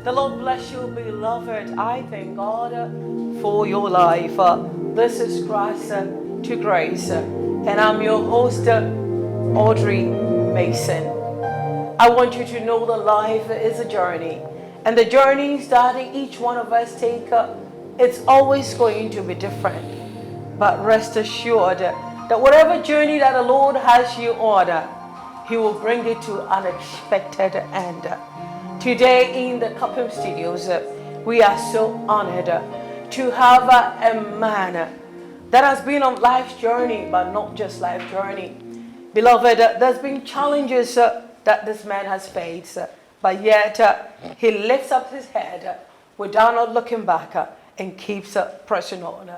The Lord bless you, beloved. I thank God for your life. This is Grace to Grace, and I'm your host, Audrey Mason. I want you to know that life is a journey, and the journeys that each one of us take, it's always going to be different. But rest assured that whatever journey that the Lord has you on, He will bring it to an unexpected end. Today in the Cupham Studios, we are so honored to have a man that has been on life's journey, but not just life's journey. Beloved, there's been challenges that this man has faced, but yet he lifts up his head without not looking back and keeps pressing on.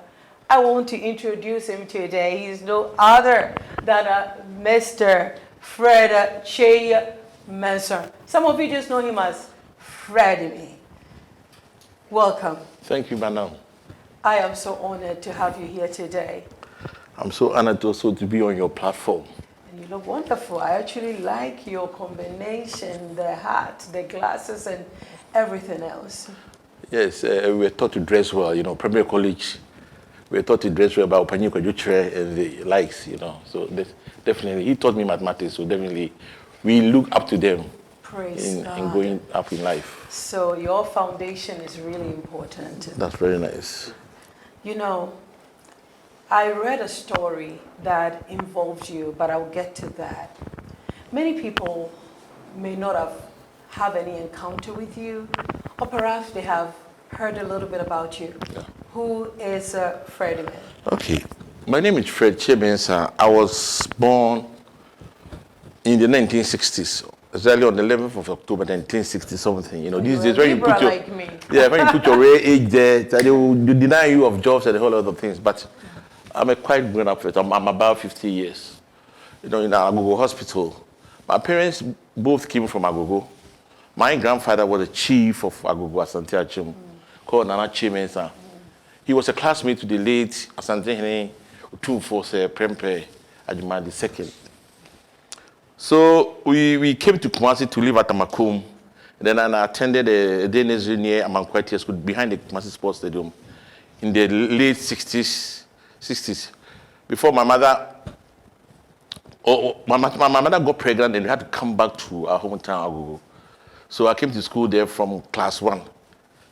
I want to introduce him today. He's no other than Mr. Fred Manson. Some of you just know him as Fredyma. Welcome. Thank you, madam. I am so honored to have you here today. I'm so honored also to be on your platform. And you look wonderful. I actually like your combination, the hat, the glasses, and everything else. Yes, we were taught to dress well, primary college. We were taught to dress well by Opanyi Kwajutre and the likes, So definitely, he taught me mathematics, so definitely we look up to them. Praise God. In going up in life. So your foundation is really important. That's very nice. I read a story that involves you, but I'll get to that. Many people may not have any encounter with you, or perhaps they have heard a little bit about you. Yeah. Who is Fredyma? Okay. My name is Fred Chemensa. I was born in the 1960s. Exactly on the 11th of October, 1960 something. These days when you put your when you put your real age there, they will deny you of jobs and a whole lot of things. But I'm a quite grown up. I'm about 50 years. In Agogo Hospital. My parents both came from Agogo. My grandfather was the chief of Agogo Asante Achim, called Nana Chemensa. He was a classmate to the late Asante Hene Utumfose Prempe Ajima II. So we came to Kumasi to live at Amakum. Then I attended a day nursery near Amankweti School behind the Kumasi Sports Stadium in the late 60s. Before my mother got pregnant and we had to come back to our hometown, Agogo. So I came to school there from class 1.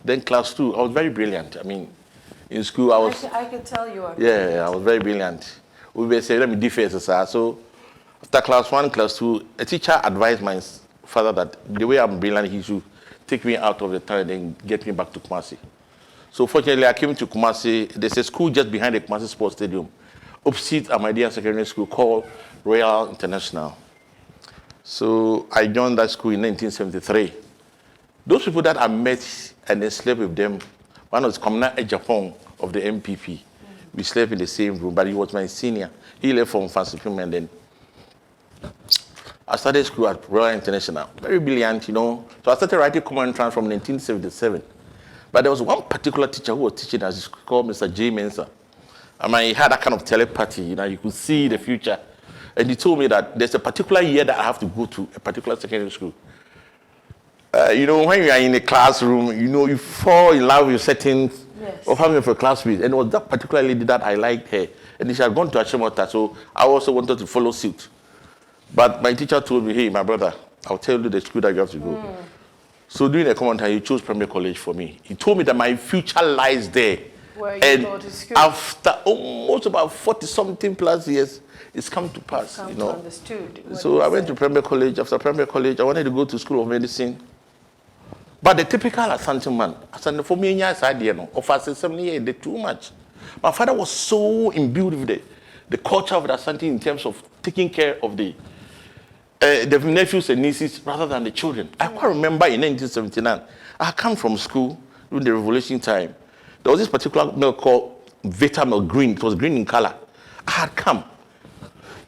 Then class 2, I was very brilliant. In school I was... I can tell you are. Yeah, I was very brilliant. We were saying, let me do first, so after class 1, class 2, a teacher advised my father that the way I'm brilliant, he should take me out of the town and then get me back to Kumasi. So fortunately, I came to Kumasi. There's a school just behind the Kumasi Sports Stadium, opposite Ahmadiyya Secondary School called Royal International. So I joined that school in 1973. Those people that I met and then slept with them, one was Komna Japan of the MPP. We slept in the same room, but he was my senior. He left from Fancy Film and then I started school at Royal International. Very brilliant, So I started writing common entrance from 1977. But there was one particular teacher who was teaching us, called Mr. J. Mensa. He had that kind of telepathy, you could see the future. And he told me that there's a particular year that I have to go to a particular secondary school. When you are in a classroom, you fall in love with certain of having a classmate. And it was that particular lady that I liked her. And she had gone to Achimota, so I also wanted to follow suit. But my teacher told me, hey, my brother, I'll tell you the school that you have to go. So during the common time, he chose primary college for me. He told me that my future lies there. Where you go to school. After almost about 40-something plus years, it's come to pass. Understood. So I went to primary college. After primary college, I wanted to go to school of medicine. But the typical Asante man, Asante for me, of us 7 years, they too much. My father was so imbued with the culture of the Asante in terms of taking care of the nephews and nieces rather than the children. I quite remember in 1979, I had come from school during the revolution time. There was this particular milk called Vita milk green. It was green in color. I had come.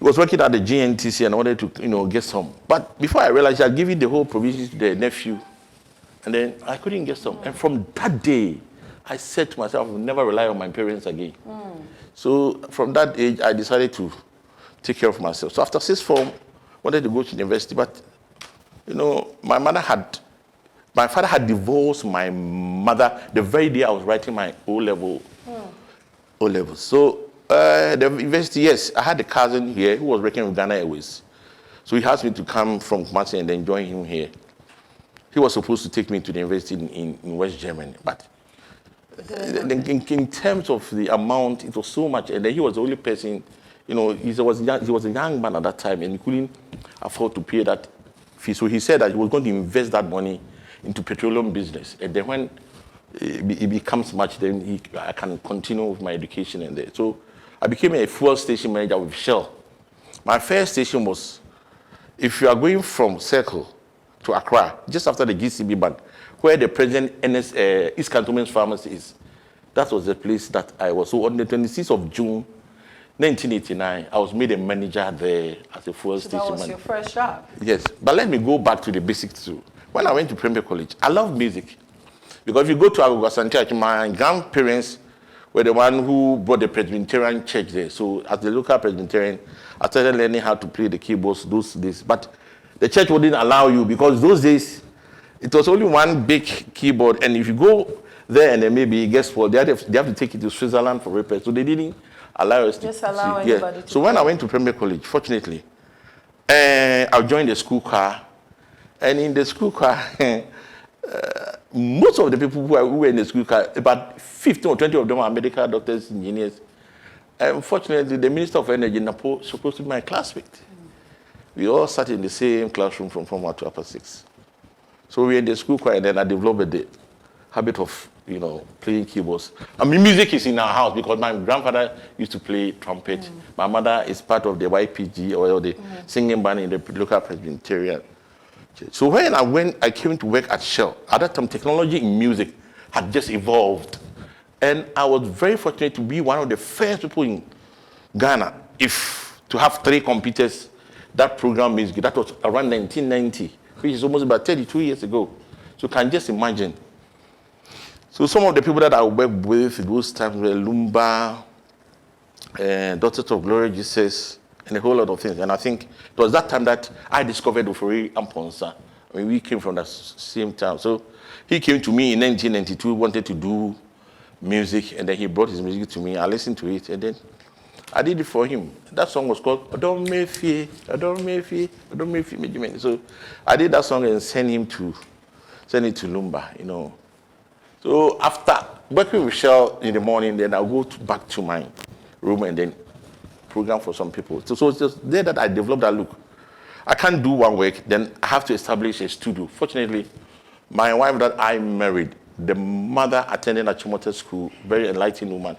He was working at the GNTC and I wanted to, get some. But before I realized, I had given the whole provision to the nephew. And then I couldn't get some. And from that day, I said to myself, I will never rely on my parents again. So from that age, I decided to take care of myself. So after 6th form, I wanted to go to university. But, my mother had My father had divorced my mother the very day I was writing my O-level. O-level. So the university, yes, I had a cousin here who was working with Ghana Airways. So he asked me to come from Kumasi and then join him here. He was supposed to take me to the university in West Germany, but in terms of the amount, it was so much, and then he was the only person, he was a young man at that time, and he couldn't afford to pay that fee. So he said that he was going to invest that money into petroleum business, and then when it becomes much, then I can continue with my education and there. So I became a fuel station manager with Shell. My first station was, if you are going from Circle to Accra, just after the GCB Bank, where the present East Cantonment Pharmacy is. That was the place that I was. So on the 26th of June, 1989, I was made a manager there as a fuel station manager. That was your first job? Yes, but let me go back to the basics too. When I went to Premier College, I love music. Because if you go to Agogosan Church, my grandparents were the one who brought the Presbyterian church there. So as the local Presbyterian, I started learning how to play the keyboards those days. But the church wouldn't allow you because those days, it was only one big keyboard, and if you go there and then maybe guess what, they have to take it to Switzerland for repair. So they didn't allow us just allow anybody to. So when I went to Premier College, fortunately, I joined the school choir, and in the school choir, most of the people who were in the school choir, about 15 or 20 of them are medical doctors, engineers. Unfortunately, the Minister of Energy, Napo, supposed to be my classmate. We all sat in the same classroom from Form 1 to Upper 6. So we were in the school choir, and then I developed the habit of, playing keyboards. I mean, music is in our house because my grandfather used to play trumpet. My mother is part of the YPG, or the singing band in the local Presbyterian church. So when I came to work at Shell, at that time, technology in music had just evolved. And I was very fortunate to be one of the first people in Ghana to have 3 computers that program music. That was around 1990. Which is almost about 32 years ago. So you can just imagine. So some of the people that I worked with those times were Lumba, Daughters of Glory Jesus, and a whole lot of things. And I think it was that time that I discovered Ofori Amponsa. I mean, we came from the same town. So he came to me in 1992, wanted to do music, and then he brought his music to me. I listened to it, and then I did it for him. That song was called Odon Mefi, Odon Mefi, Odon Mefi. So I did that song and send it to Lumba, So after working with Shell in the morning, then I'll go back to my room and then program for some people. So it's just there that I developed that look. I can't do one work, then I have to establish a studio. Fortunately, my wife that I married, the mother attended a Chimote school, very enlightened woman.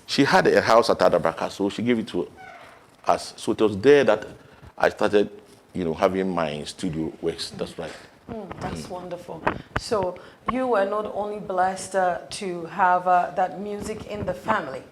She had a house at Adabraka, so she gave it to us. So it was there that I started, having my studio works. That's right. That's wonderful. So you were not only blessed to have that music in the family,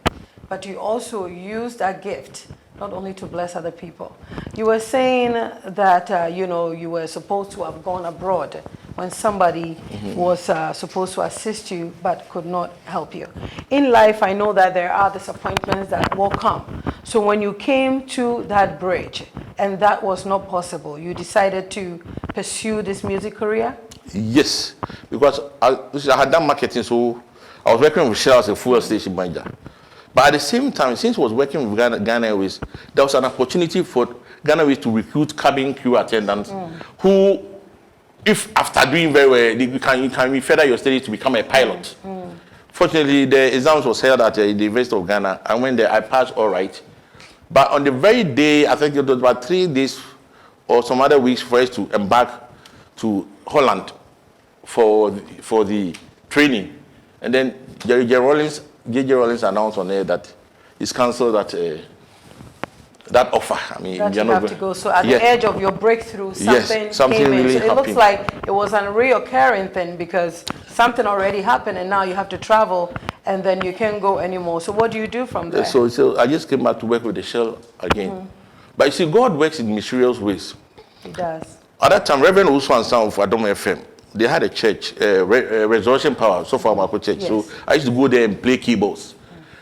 but you also used that gift not only to bless other people. You were saying that, you were supposed to have gone abroad when somebody was supposed to assist you but could not help you. In life, I know that there are disappointments that will come. So when you came to that bridge and that was not possible, you decided to pursue this music career? Yes, because I had done marketing, so I was working with Shell as a fuel station manager. But at the same time, since I was working with Ghana Airways, there was an opportunity for Ghana Airways to recruit cabin crew attendants who, if after doing very well, you can further your studies to become a pilot. Fortunately, the exams was held at the University of Ghana, and when I passed all right. But on the very day, I think it was about 3 days or some other weeks for us to embark to Holland for the training. And then J.J. Rollins announced on air that he's cancelled that offer. I mean, that you have to go. So at the edge of your breakthrough, something came in. Really so it looks like it was a reoccurring thing because something already happened and now you have to travel and then you can't go anymore. So what do you do from there? So I just came back to work with the Shell again. But you see, God works in mysterious ways. He does. At that time, Reverend Usu and Son of Adom FM, they had a church, Resurrection Power, so far Marco Church. Yes. So I used to go there and play keyboards.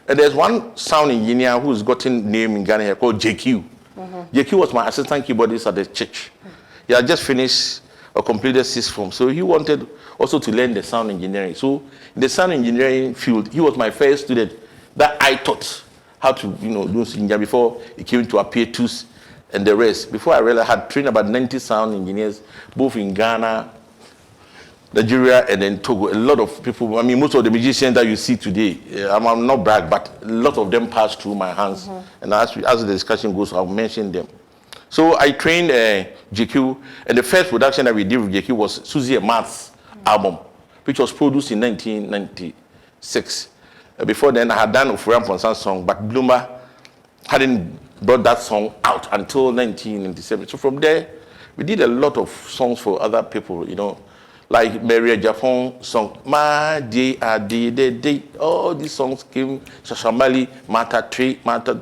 And there's one sound engineer who's gotten name in Ghana here called JQ. JQ was my assistant keyboardist at the church. He had just finished or completed sixth form. So he wanted also to learn the sound engineering. So in the sound engineering field, he was my first student that I taught how to, do singer before he came to appear tools and the rest. Before I realized I had trained about 90 sound engineers, both in Ghana, Nigeria, and then Togo. A lot of people, I mean, most of the musicians that you see today, I'm not brag, but a lot of them passed through my hands. And as the discussion goes, I'll mention them. So I trained JQ, and the first production that we did with JQ was Susie Math's album, which was produced in 1996. Before then, I had done a Furam Ponsan song, but Bloomer hadn't brought that song out until 1997. So from there, we did a lot of songs for other people, like Maria Japan song, Ma Di Adi De. All these songs came, Shashamali, Mata Tree, Mata.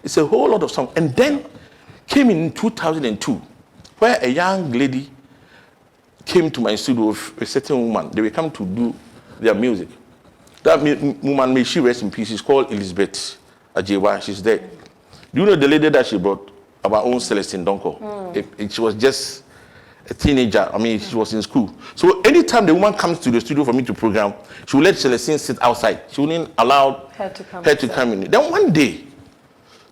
It's a whole lot of songs. And then came in 2002, where a young lady came to my studio with a certain woman. They were coming to do their music. That woman, may she rest in peace, she's called Elizabeth Ajewa. She's dead. Do you know the lady that she brought? Our own Celestine Donko. She was just a teenager. I mean, she was in school. So anytime the woman comes to the studio for me to program, she will let Celestine sit outside. She wouldn't allow her to come in. Then one day,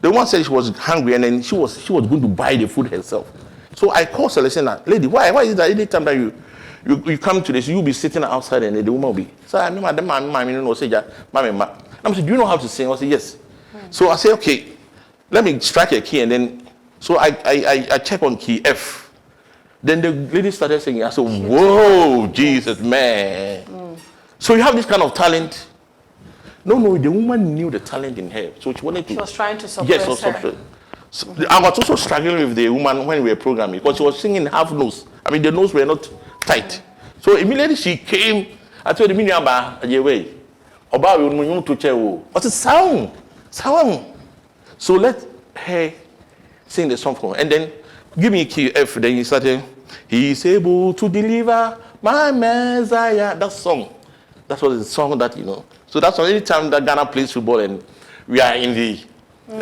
the woman said she was hungry and then she was going to buy the food herself. So I called Celestina, lady, why is it that any time that you come to this, you'll be sitting outside and the woman will be. So I remember the man, I said, do you know how to sing? I said, yes. So I said, okay, let me strike a key and then, so I check on key F. Then the lady started singing. I said, whoa, Jesus, man. So you have this kind of talent. No, the woman knew the talent in her. So she wanted to. She was trying to suppress her. So I was also struggling with the woman when we were programming because she was singing half notes. I mean, the notes were not tight. So immediately she came. I told the about way. About you to chair. What's the sound? So let her sing the song for her. And then give me key F. Then he started. He's able to deliver my Messiah. That song. That was the song that, So that's the only time that Ghana plays football and we are in the,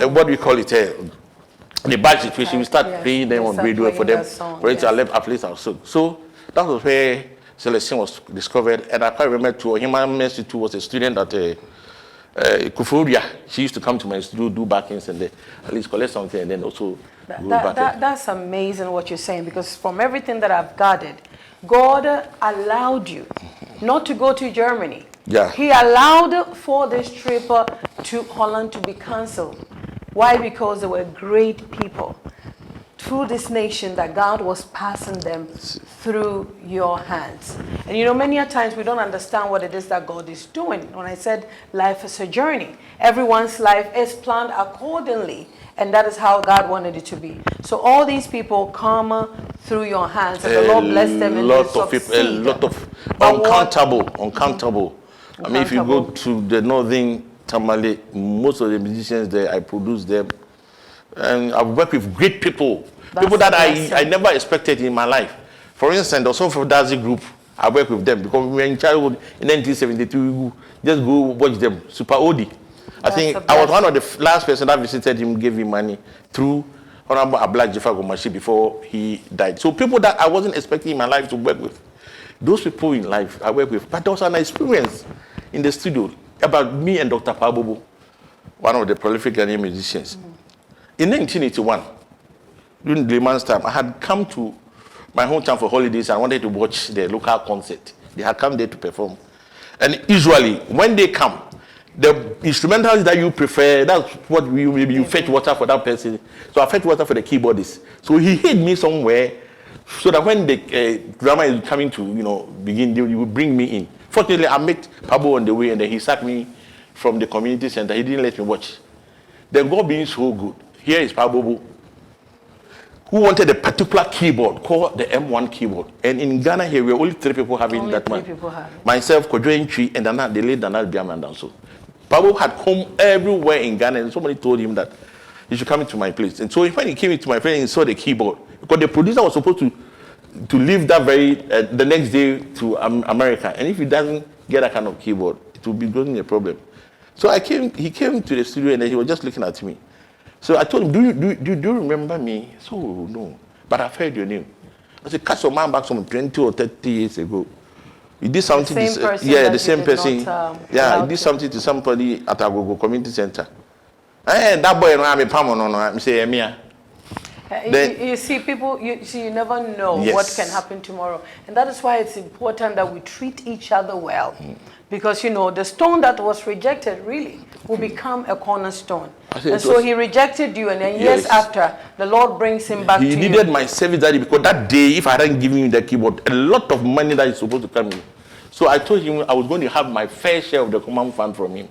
what do we call it, the bad situation. We start playing them on radio for them, for it to uplift our soul. So that was where Celestine was discovered. And I quite remember too, Human Mercy too was a student at Kufuria. She used to come to my studio, do backings and at least collect something and then also go back. That's amazing what you're saying, because from everything that I've gathered, God allowed you not to go to Germany. Yeah. He allowed for this trip to Holland to be cancelled. Why? Because they were great people through this nation that God was passing them through your hands. And many a times we don't understand what it is that God is doing. When I said life is a journey, everyone's life is planned accordingly. And that is how God wanted it to be. So all these people come through your hands, and the Lord bless them and they succeed. A lot of uncountable. I mean, if you go to the northern Tamale, most of the musicians there, I produce them. And I've worked with great people. People that I never expected in my life. For instance, the Osofo Dazi group, I worked with them because we were in childhood in 1972. We just go watch them. Super Odi. I think I was one of the last person that visited him, gave him money through Honorable Abla Jaffa Gomashi before he died. So people that I wasn't expecting in my life to work with, those people in life I work with. But there was an experience in the studio about me and Dr. Pabobo, one of the prolific Ghanaian musicians. In 1981, during the man's time, I had come to my hometown for holidays and I wanted to watch the local concert. They had come there to perform. And usually, when they come, the instrumentals that you prefer, that's what maybe you fetch water for that person. So I fetch water for the keyboardist. So he hid me somewhere so that when the drama is coming to begin, you will bring me in. Fortunately, I met Pabo on the way and then he sacked me from the community center. He didn't let me watch. Then God being so good, here is Pabo who wanted a particular keyboard called the M1 keyboard. And in Ghana here, we are only 3 people having that one. Myself, Kojo Entry, and then the late Danal Biaman Danso. Pablo had come everywhere in Ghana, and somebody told him that he should come into my place. And so when he came into my place, he saw the keyboard. Because the producer was supposed to leave that the next day to America. And if he doesn't get that kind of keyboard, it will be causing a problem. So he came to the studio and then he was just looking at me. So I told him, do you remember me? So no, but I've heard your name. I said, catch your man back some 20 or 30 years ago. He did something. The same person the same person. He did something to somebody at Agogo Community Center. That boy, I'm say, Mia. You see, people, you never know what can happen tomorrow. And that is why it's important that we treat each other well. Because, the stone that was rejected really will become a cornerstone. And so he rejected you, and then years after, the Lord brings him back to you. He needed my service, Daddy, because that day, if I hadn't given him the keyboard, a lot of money that is supposed to come in. So I told him I was going to have my fair share of the command fund from him.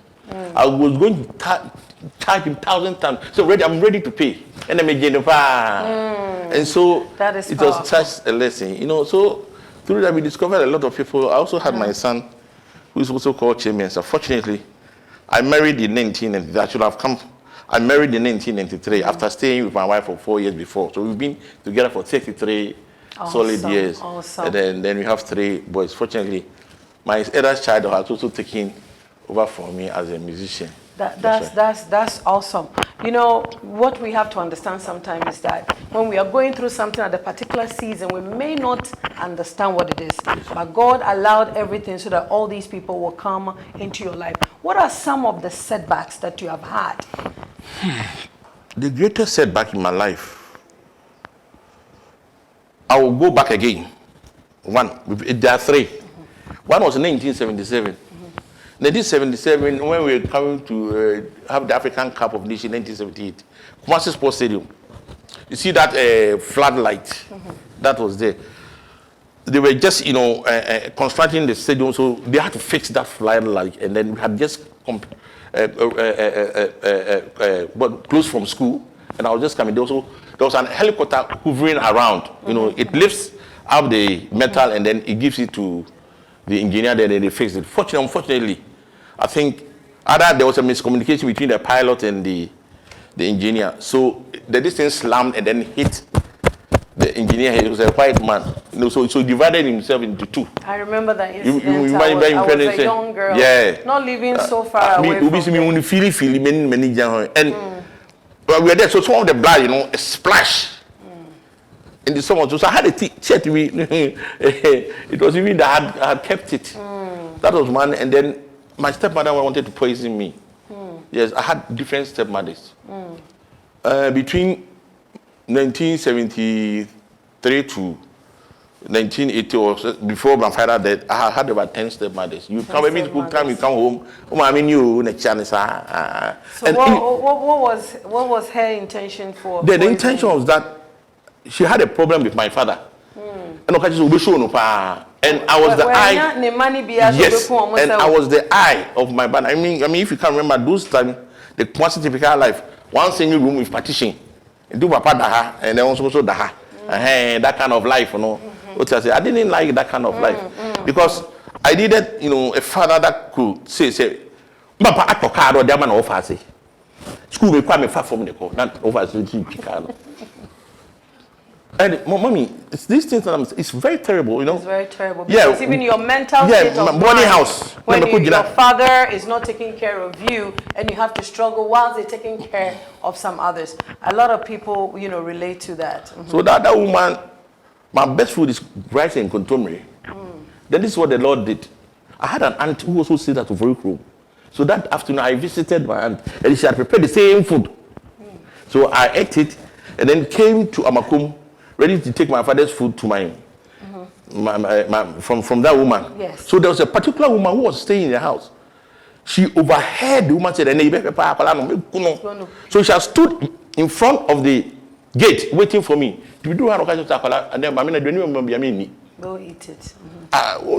I was going to charge him 1,000 times. So I'm ready to pay. And and so it was such a lesson, So through that we discovered a lot of people. I also had my son, who is also called Chairman. So fortunately, I married in 1993. I should have come. I married in 1993 after staying with my wife for 4 years before. So we've been together for 33 solid years. Awesome. And then we have 3 boys. Fortunately, my eldest child has also taken over for me as a musician. That's awesome. What we have to understand sometimes is that when we are going through something at a particular season, we may not understand what it is. But God allowed everything so that all these people will come into your life. What are some of the setbacks that you have had? The greatest setback in my life, I will go back again. There are 3. One was in 1977. 1977, when we were coming to have the African Cup of Nations, 1978, Kumasi Sports Stadium. You see that floodlight that was there. They were just, constructing the stadium, so they had to fix that floodlight, and then we had just closed from school, and I was just coming. There was an helicopter hovering around. It lifts up the metal, and then it gives it to the engineer, then they fixed it. Unfortunately, I think either there was a miscommunication between the pilot and the engineer. So the distance slammed and then hit the engineer. He was a white man. So he divided himself into 2. I remember that incident. I was a young girl, not living so far away from them. And we were there, so some of the blood, a splash. In the summer, so I had a t-shirt. It was even that I had kept it. That was one. And then my stepmother wanted to poison me. Yes, I had different stepmothers. Between 1973 to 1980, or before my father died, I had about 10 stepmothers. You come every school time, you come home. So what was her intention for? The intention was that she had a problem with my father. And I was the eye. Yes, and I was the eye of my band. I mean, if you can remember those times, the quantity typical life, one single room with partition, and do papa daha, and then also daha, that kind of life, I didn't like that kind of life because I needed, a father that could say, "Papa, I talk hard or the man offer school will come far from the call, not over to And mommy, these things it's very terrible, It's very terrible because even your mental state of body mind, house. When your father is not taking care of you, and you have to struggle while they're taking care of some others. A lot of people, relate to that. So that woman, my best food is rice and contomere. Then this is what the Lord did. I had an aunt who also stayed at the very room. So that afternoon I visited my aunt, and she had prepared the same food. So I ate it, and then came to Amakum, ready to take my father's food to my from that woman. Yes. So there was a particular woman who was staying in the house. She overheard the woman say, so she stood in front of the gate waiting for me. And then Go eat it.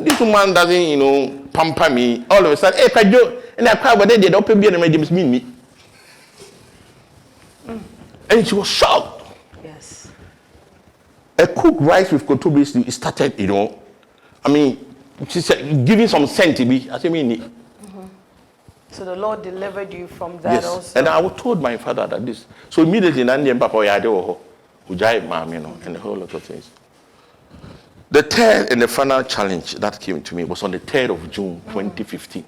This woman doesn't, pamper me. All of a sudden, hey, Kajo, and I cried, but they did open beer and made me. And she was shocked. Yes. A cooked rice with kotobis started, she said, giving some scent to me. I said, me. So the Lord delivered you from that also. And I told my father that this. So immediately, and a whole lot of things. The third and the final challenge that came to me was on the 3rd of June, 2015.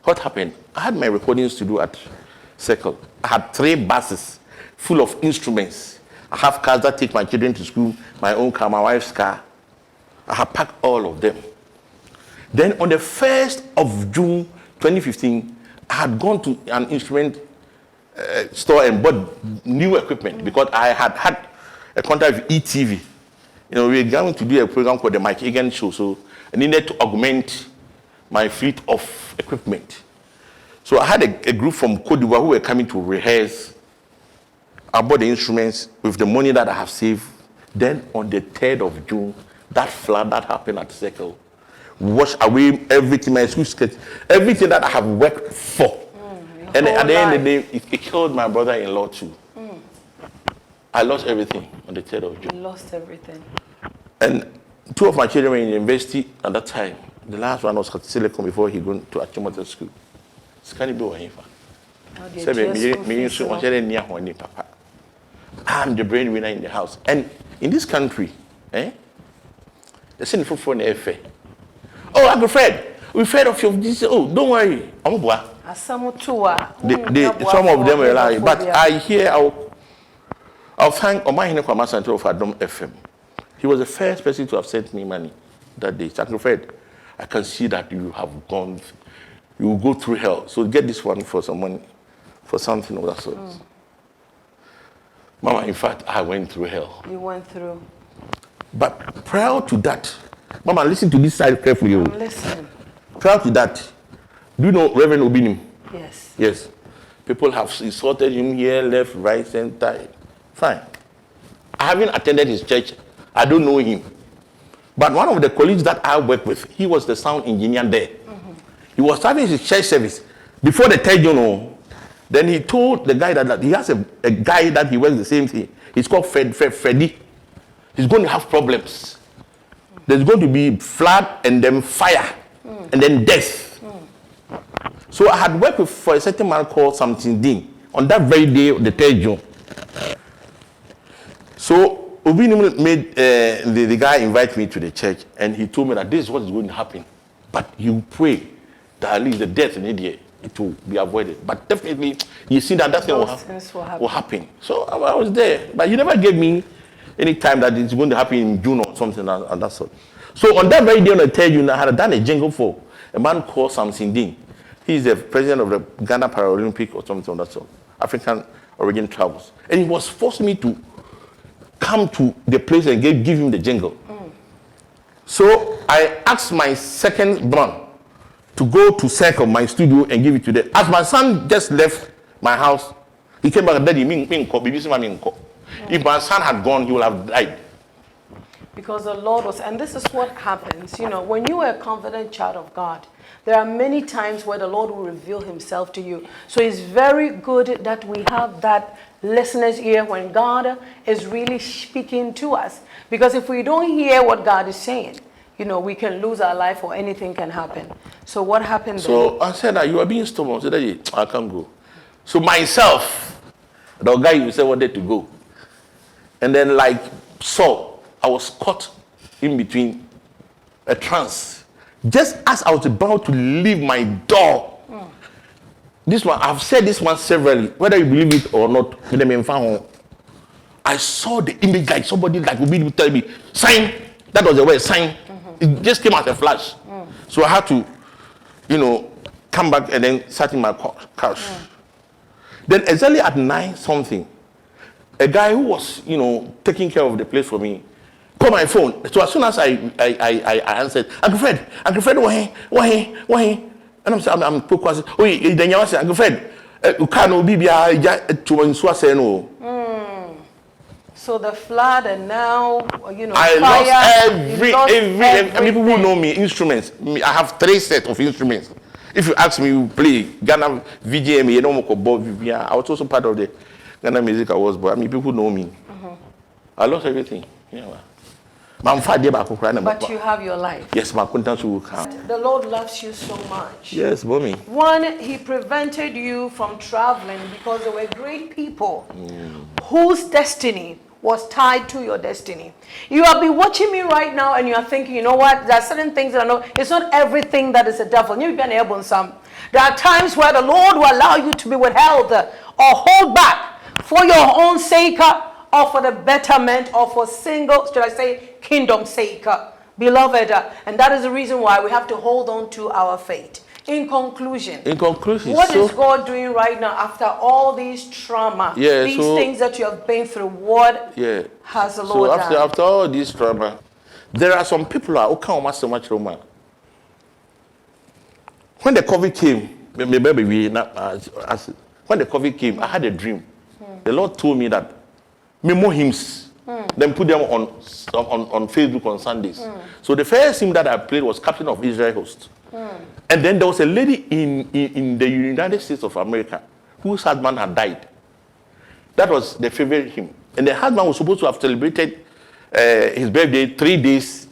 What happened? I had my recordings to do at Circle. I had 3 buses full of instruments. I have cars that take my children to school, my own car, my wife's car. I have packed all of them. Then on the 1st of June 2015, I had gone to an instrument store and bought new equipment because I had a contract with ETV. You know, we were going to do a program called the Mike Egan Show, so I needed to augment my fleet of equipment. So I had a group from Côte d'Ivoire who were coming to rehearse. I bought the instruments with the money that I have saved. Then on the 3rd of June, that flood that happened at Circle washed away everything, my school skirt, everything that I have worked for. And at the end of the day, it killed my brother-in-law too. I lost everything on the 3rd of June. You lost everything. And 2 of my children were in university at that time. The last one was at Silicon before he went to Achimota School. I'm the breadwinner in the house. And in this country, the sinful for the FA. Oh, Uncle Fred, we've heard of your this. Oh, don't worry. Some of them were lying. But I hear I'll thank Omahine Kwamasanto of Adom FM. He was the first person to have sent me money that day. Uncle Fred, I can see that you have gone, you will go through hell. So get this one for some money, for something of that sort. Mama, in fact, I went through hell. You went through. But prior to that, Mama, listen to this side carefully. I'm listening. Prior to that, do you know Reverend Obinim? Yes. Yes. People have insulted him here, left, right, center. Fine. I haven't attended his church. I don't know him. But one of the colleagues that I work with, he was the sound engineer there. He was having his church service before the third, Then he told the guy that he has a guy that he works the same thing. He's called Freddy. He's going to have problems. There's going to be flood and then fire and then death. So I had worked for a certain man called something Dean on that very day, the 3rd June. So Obinim made the guy invite me to the church, and he told me that this is what is going to happen. But you pray that at least the death in India, it will be avoided. But definitely, you see that thing will happen. So I was there. But you never gave me any time that it's going to happen in June or something and that sort. So on that very day, on the 3rd June, I had done a jingle for a man called Samson Dean. He's the president of the Ghana Paralympic or something of that sort, African Origin Travels. And he was forcing me to come to the place and give him the jingle. So I asked my second brother to go to Circle, my studio, and give it to them. As my son just left my house, he came back and said, if my son had gone, he would have died. Because the Lord was, and this is what happens, when you are a confident child of God, there are many times where the Lord will reveal himself to you. So it's very good that we have that listener's ear when God is really speaking to us. Because if we don't hear what God is saying, we can lose our life or anything can happen. So what happened So I said that you are being stubborn. I said, I can't go. So myself, the guy you said wanted to go. And then like Saul, I was caught in between a trance. Just as I was about to leave my door, this one, I've said this one severally, whether you believe it or not, I saw the image like somebody like would tell me, sign, that was the word, sign. It just came as a flash. So I had to, come back and then sat in my couch. Then exactly at 9 something, a guy who was, taking care of the place for me, called my phone. So as soon as I answered, Uncle Fred, why? And I'm saying, I'm focused. Oh, then you say, Uncle Fred, you can't be to insure no. So the flood and now, I fire, lost every people who know me, instruments. I have 3 sets of instruments. If you ask me, you play Ghana VGM, I was also part of the Ghana Music Awards, but people who know me. I lost everything. But you have your life. Yes, my contents will come. The Lord loves you so much. Yes, mommy. One, he prevented you from traveling because there were great people whose destiny was tied to your destiny. You have been watching me right now and you are thinking, you know what? There are certain things that I know. It's not everything that is a devil. You've been able some. There are times where the Lord will allow you to be withheld or hold back for your own sake or for the betterment or for single, should I say, kingdom's sake. Beloved, and that is the reason why we have to hold on to our faith. In conclusion, what is God doing right now after all these trauma, these things that you have been through? What has the Lord done? So after all this trauma, there are some people who can't so much trauma. When the COVID came, when the COVID came, I had a dream. The Lord told me that more hymns. Then put them on Facebook on Sundays. So the first hymn that I played was Captain of Israel Host. And then there was a lady in the United States of America whose husband had died. That was the favorite hymn. And the husband was supposed to have celebrated his birthday 3 days,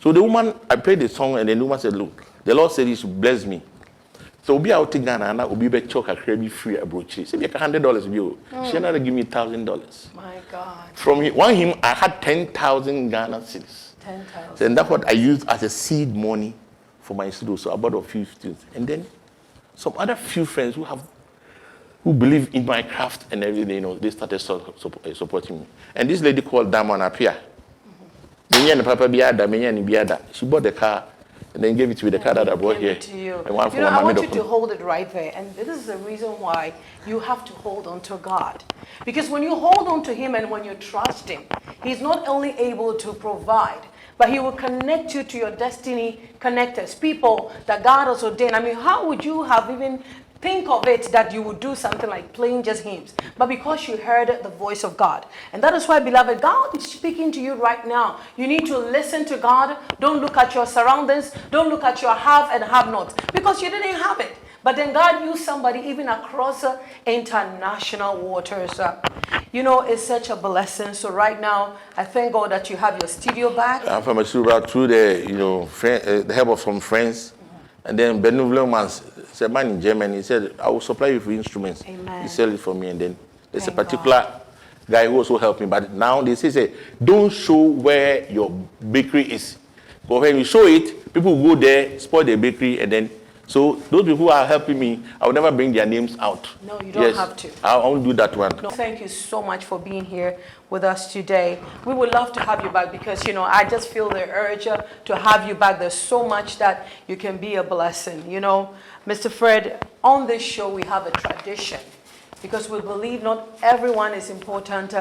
So the woman, I played the song, and the woman said, look, the Lord said he should bless me. So we out in Ghana and I will be choke a crabby free approach. She said, $100 bill. She had to give me $1,000. My God. From one him, I had 10,000 Ghana cedis. 10,000. And that's what I used as a seed money for my studio. So I bought a few students. And then some other few friends who believe in my craft and everything, they started supporting me. And this lady called Damon Apia. She bought the car. And then gave it to me, the car that I brought here. To you. I want you to hold it right there. And this is the reason why you have to hold on to God. Because when you hold on to him and when you trust him, he's not only able to provide, but he will connect you to your destiny connectors, people that God has ordained. I mean, how would you have even think of it that you would do something like playing just hymns, but because you heard the voice of God. And that is why, beloved, God is speaking to you right now. You need to listen to God. Don't look at your surroundings. Don't look at your have and have nots, because you didn't have it. But then God used somebody even across international waters. It's such a blessing. So right now, I thank God that you have your studio back. I'm from a studio back through the help of some friends. And then Benevolent said, man in Germany, he said, I will supply you with instruments. Amen. He sell it for me. And then there's a particular guy who also helped me. But now they say, don't show where your bakery is. But when you show it, people go there, spoil the bakery, and then, so those people who are helping me, I will never bring their names out. No, you don't have to. I won't do that one. No, thank you so much for being here with us today. We would love to have you back because, I just feel the urge to have you back. There's so much that you can be a blessing. Mr. Fred, on this show we have a tradition because we believe not everyone is important,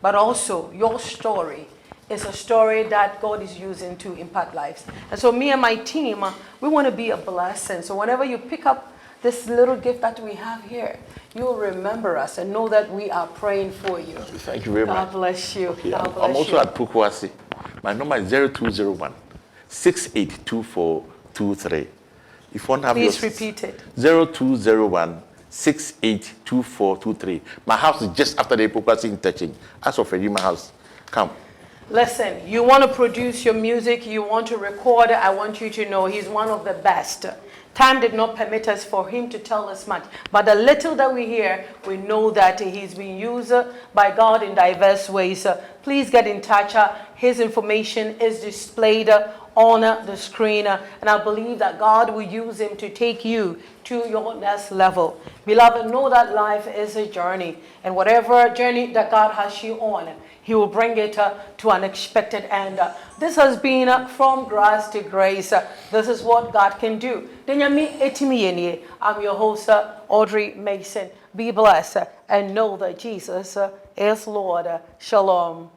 but also your story is a story that God is using to impact lives. And so me and my team, we want to be a blessing. So whenever you pick up this little gift that we have here, you'll remember us and know that we are praying for you. Thank you very much. God bless you. Okay, God bless I'm also at Pukwasi. My number is 0201 682423. If you want to have Please repeat it. 0201 682423. My house is just after the Pukwasi interchange. As of Fredyma house. Come. Listen, you want to produce your music, you want to record, I want you to know he's one of the best. Time did not permit us for him to tell us much. But the little that we hear, we know that he's been used by God in diverse ways. Please get in touch. His information is displayed on the screen. And I believe that God will use him to take you to your next level. Beloved, know that life is a journey. And whatever journey that God has you on, he will bring it to an expected end. This has been From Grace to Grace. This is what God can do. I'm your host, Audrey Mason. Be blessed and know that Jesus is Lord. Shalom.